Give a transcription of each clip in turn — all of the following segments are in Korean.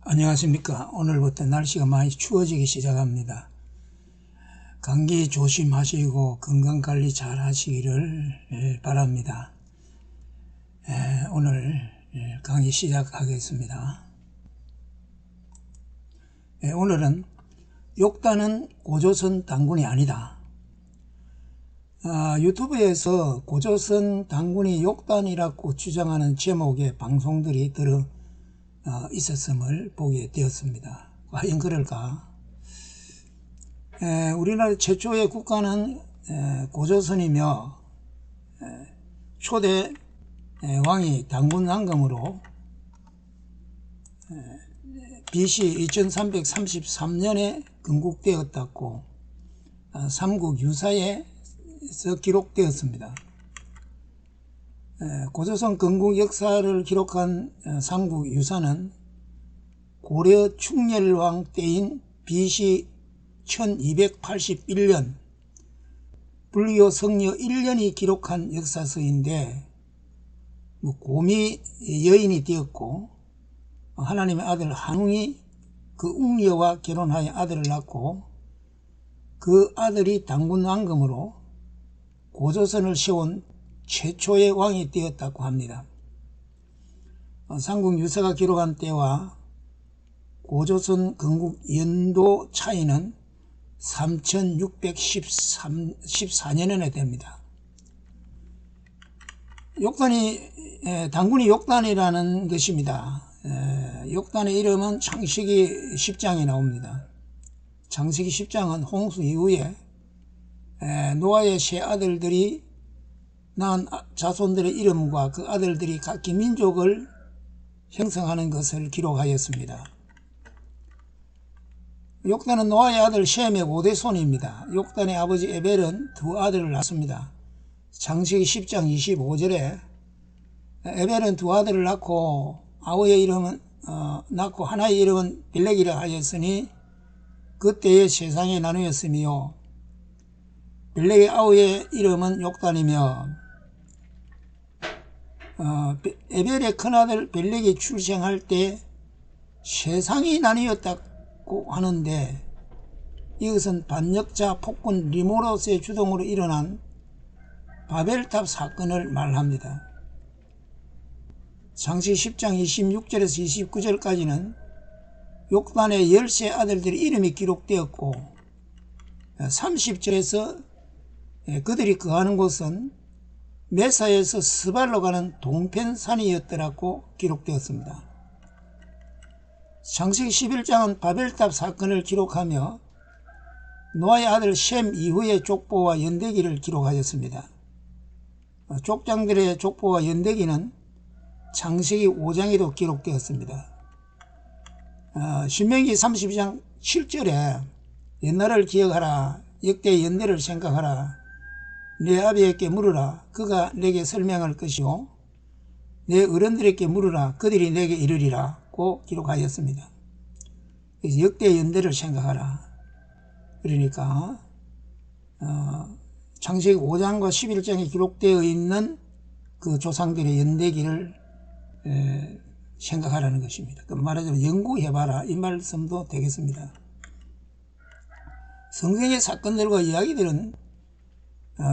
안녕하십니까. 오늘부터 날씨가 많이 추워지기 시작합니다. 감기 조심하시고 건강관리 잘 하시기를 바랍니다. 오늘 강의 시작하겠습니다. 오늘은 욕단은 고조선 당군이 아니다. 유튜브에서 고조선 당군이 욕단이라고 주장하는 제목의 방송들이 들어 있었음을 보게 되었습니다. 과연 그럴까? 우리나라 최초의 국가는 고조선이며 초대 왕이 당군 왕검으로 BC 2333년에 건국되었다고 삼국유사에서 기록되었습니다. 고조선 건국 역사를 기록한 삼국유사는 고려 충렬왕 때인 BC 1281년 불교 성려 1년이 기록한 역사서인데 고미 여인이 되었고 하나님의 아들 한웅이 그 웅녀와 결혼하여 아들을 낳고 그 아들이 당군 왕검으로 고조선을 세운 최초의 왕이 되었다고 합니다. 삼국유사가 기록한 때와 고조선 건국 연도 차이는 3614년에 됩니다. 당군이 욕단이라는 것입니다. 욕단의 이름은 창세기 10장에 나옵니다. 창세기 10장은 홍수 이후에 노아의 세 아들들이 낳은 자손들의 이름과 그 아들들이 각기 민족을 형성하는 것을 기록하였습니다. 욕단은 노아의 아들 셈의 5대 손입니다. 욕단의 아버지 에벨은 두 아들을 낳습니다. 창세기 10장 25절에 에벨은 두 아들을 낳고 아우의 이름은 낳고 하나의 이름은 벨렉이라 하였으니 그때의 세상에 나누었으며 벨렉의 아우의 이름은 욕단이며 에벨의 큰아들 벨렉이 출생할 때 세상이 나뉘었다고 하는데 이것은 반역자 폭군 리모로스의 주동으로 일어난 바벨탑 사건을 말합니다. 창세기 10장 26절에서 29절까지는 욕단의 10세 아들들의 이름이 기록되었고 30절에서 그들이 거하는 곳은 메사에서 스발로 가는 동편산이었더라고 기록되었습니다. 창세기 11장은 바벨탑 사건을 기록하며 노아의 아들 셈 이후의 족보와 연대기를 기록하였습니다. 족장들의 족보와 연대기는 창세기 5장에도 기록되었습니다. 신명기 32장 7절에 옛날을 기억하라, 역대의 연대를 생각하라, 내 아비에게 물으라, 그가 내게 설명할 것이요 내 어른들에게 물으라, 그들이 내게 이르리라 고 기록하였습니다. 그래서 역대의 연대를 생각하라. 그러니까 창세기 5장과 11장에 기록되어 있는 그 조상들의 연대기를 생각하라는 것입니다. 그 말하자면 연구해봐라 이 말씀도 되겠습니다. 성경의 사건들과 이야기들은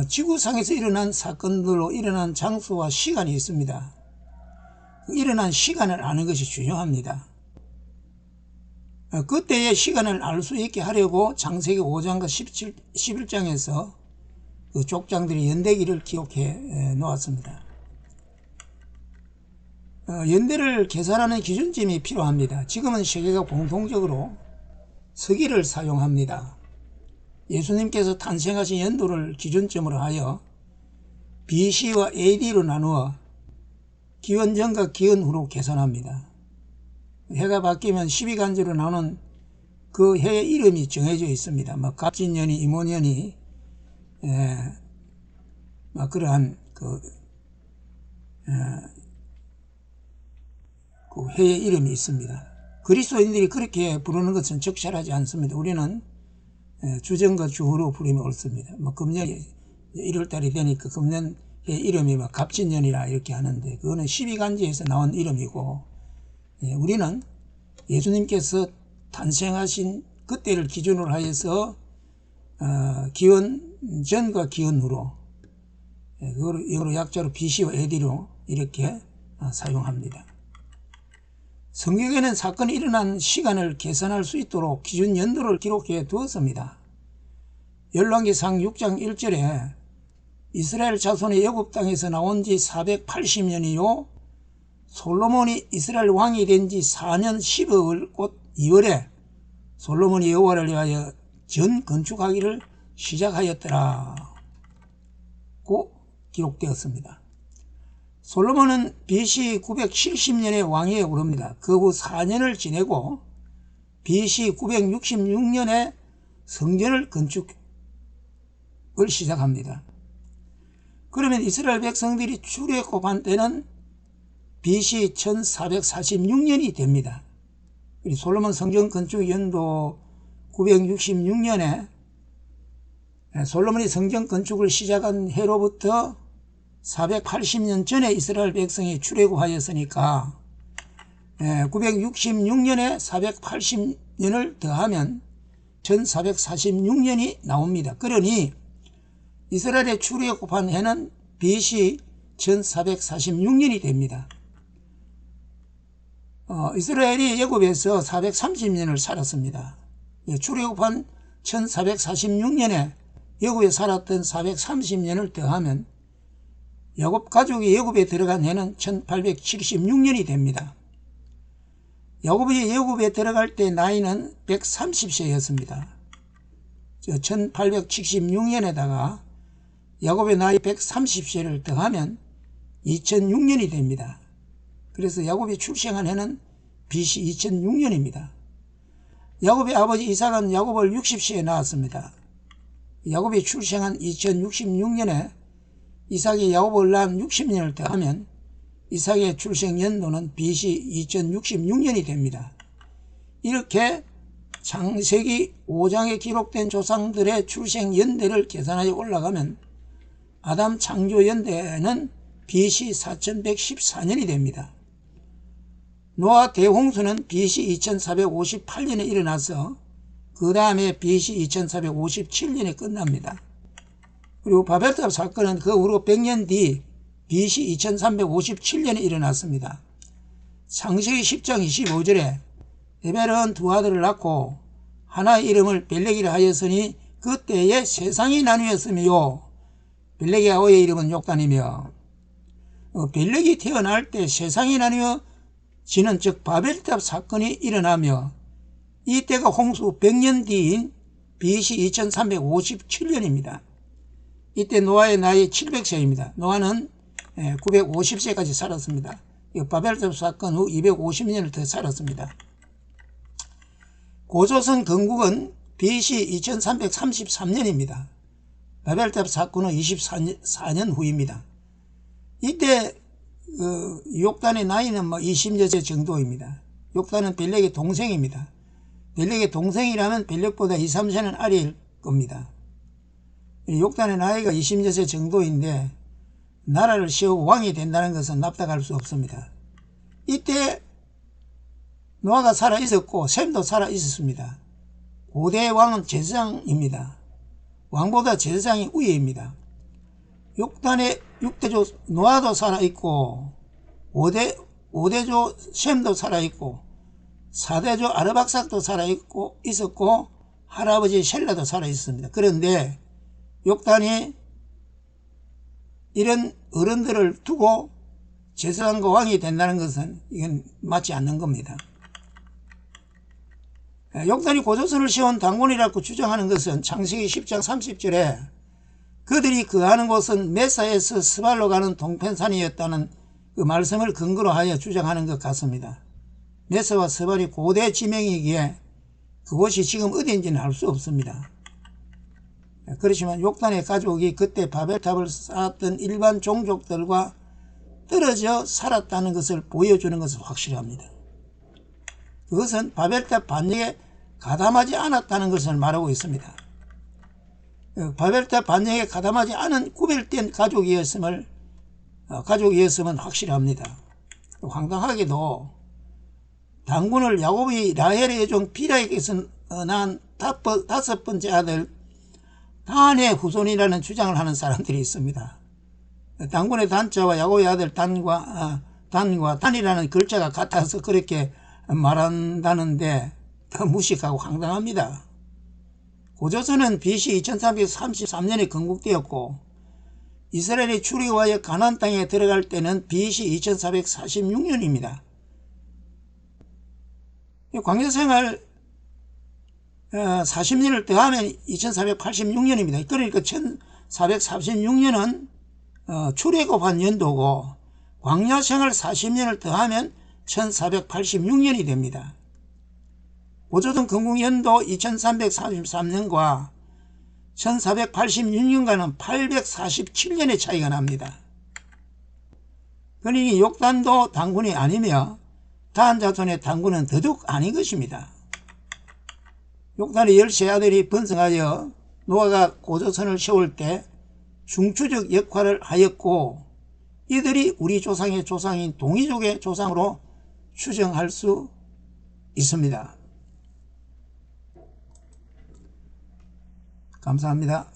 지구상에서 일어난 사건들로 일어난 장소와 시간이 있습니다. 일어난 시간을 아는 것이 중요합니다. 그때의 시간을 알 수 있게 하려고 창세기 5장과 11장에서 그 족장들이 연대기를 기록해 놓았습니다. 연대를 계산하는 기준점이 필요합니다. 지금은 세계가 공통적으로 서기를 사용합니다. 예수님께서 탄생하신 연도를 기준점으로 하여 BC와 AD로 나누어 기원 전과 기원 후로 계산합니다. 해가 바뀌면 12간지로 나오는 그 해의 이름이 정해져 있습니다. 갑진년이, 임오년이, 그러한 그 해의 이름이 있습니다. 그리스도인들이 그렇게 부르는 것은 적절하지 않습니다. 우리는 주전과 주후로 부르면 옳습니다. 금년이 1월달이 되니까 금년의 이름이 갑진년이라 이렇게 하는데 그거는 12간지에서 나온 이름이고, 우리는 예수님께서 탄생하신 그때를 기준으로 하여서 기원 전과 기원 후로, 그걸 약자로 BC와 AD로 이렇게 사용합니다. 성경에는 사건이 일어난 시간을 계산할 수 있도록 기준 연도를 기록해 두었습니다. 열왕기상 6장 1절에 이스라엘 자손의 애굽 땅에서 나온 지 480년이요 솔로몬이 이스라엘 왕이 된 지 4년 10월 곧 2월에 솔로몬이 여호와를 위하여 전 건축하기를 시작하였더라 고 기록되었습니다. 솔로몬은 BC 970년에 왕위에 오릅니다. 그 후 4년을 지내고 BC 966년에 성전을 건축을 시작합니다. 그러면 이스라엘 백성들이 출애굽한 때는 BC 1446년이 됩니다. 솔로몬 성전 건축 연도 966년에 솔로몬이 성전 건축을 시작한 해로부터 480년 전에 이스라엘 백성이 출애굽하였으니까 966년에 480년을 더하면 1446년이 나옵니다. 그러니 이스라엘의 출애굽한 해는 BC 1446년이 됩니다. 이스라엘이 애굽에서 430년을 살았습니다. 출애굽한 1446년에 애굽에 살았던 430년을 더하면 야곱 가족이 애굽에 들어간 해는 1876년이 됩니다. 야곱이 애굽에 들어갈 때 나이는 130세였습니다. 1876년에다가 야곱의 나이 130세를 더하면 2006년이 됩니다. 그래서 야곱이 출생한 해는 BC 2006년입니다. 야곱의 아버지 이삭은 야곱을 60세에 낳았습니다. 야곱이 출생한 2066년에 이삭이 야곱을 낳은 60년을 더하면 이삭의 출생 연도는 BC 2066년이 됩니다. 이렇게 창세기 5장에 기록된 조상들의 출생 연대를 계산하여 올라가면 아담 창조 연대는 BC 4114년이 됩니다. 노아 대홍수는 BC 2458년에 일어나서 그 다음에 BC 2457년에 끝납니다. 그리고 바벨탑 사건은 그 후로 100년 뒤 BC 2357년에 일어났습니다. 창세기 10장 25절에 에벨은 두 아들을 낳고 하나의 이름을 벨렉이라 하였으니 그때에 세상이 나뉘었으며 벨렉의 아우의 이름은 욕단이며 벨렉이 태어날 때 세상이 나뉘어지는 즉 바벨탑 사건이 일어나며 이때가 홍수 100년 뒤인 BC 2357년입니다. 이때 노아의 나이 700세입니다. 노아는 950세까지 살았습니다. 바벨탑 사건 후 250년을 더 살았습니다. 고조선 건국은 BC 2333년입니다. 바벨탑 사건 후 24년 후입니다. 이때 욕단의 나이는 20여 세 정도입니다. 욕단은 벨렉의 동생입니다. 벨렉의 동생이라면 벨렉보다 2, 3세는 아래일 겁니다. 욕단의 나이가 20여 세 정도인데 나라를 세우고 왕이 된다는 것은 납득할 수 없습니다. 이때 노아가 살아 있었고 셈도 살아 있었습니다. 고대 왕은 제사장입니다. 왕보다 제사장이 우위입니다. 욕단의 6대조 노아도 살아있고 5대조 셈도 살아있고 4대조 아르박삭도 살아있고 있었고 할아버지 셀라도 살아있습니다. 그런데 욕단이 이런 어른들을 두고 제사장과 왕이 된다는 것은 이건 맞지 않는 겁니다. 욕단이 고조선을 세운 당군이라고 주장하는 것은 창세기 10장 30절에 그들이 거하는 곳은 메사에서 스발로 가는 동편산이었다는 그 말씀을 근거로 하여 주장하는 것 같습니다. 메사와 스발이 고대 지명이기에 그곳이 지금 어디인지는 알 수 없습니다. 그렇지만 욕단의 가족이 그때 바벨탑을 쌓았던 일반 종족들과 떨어져 살았다는 것을 보여주는 것은 확실합니다. 그것은 바벨탑 반역에 가담하지 않았다는 것을 말하고 있습니다. 바벨탑 반역에 가담하지 않은 구별된 가족이었으면 확실합니다. 황당하게도 단군을 야곱의 라헬의 종 비라에게서 낳은 다섯 번째 아들 단의 후손이라는 주장을 하는 사람들이 있습니다. 단군의 단자와 야곱의 아들 단과 단이라는 글자가 같아서 그렇게 말한다는데 더 무식하고 황당합니다. 고조선은 BC 2333년에 건국되었고 이스라엘이 출애굽하여 가나안 땅에 들어갈 때는 BC 2446년입니다. 광야생활 40년을 더하면 2486년입니다. 그러니까 1446년은 출애굽한 연도고 광야생활 40년을 더하면 1486년이 됩니다. 고조선 건국연도 2333년과 1486년과는 847년의 차이가 납니다. 그러니 욕단도 단군이 아니며 다한 자손의 단군은 더더욱 아닌 것입니다. 욕단의 10세 아들이 번성하여 노아가 고조선을 세울 때 중추적 역할을 하였고 이들이 우리 조상의 조상인 동이족의 조상으로 추정할 수 있습니다. 감사합니다.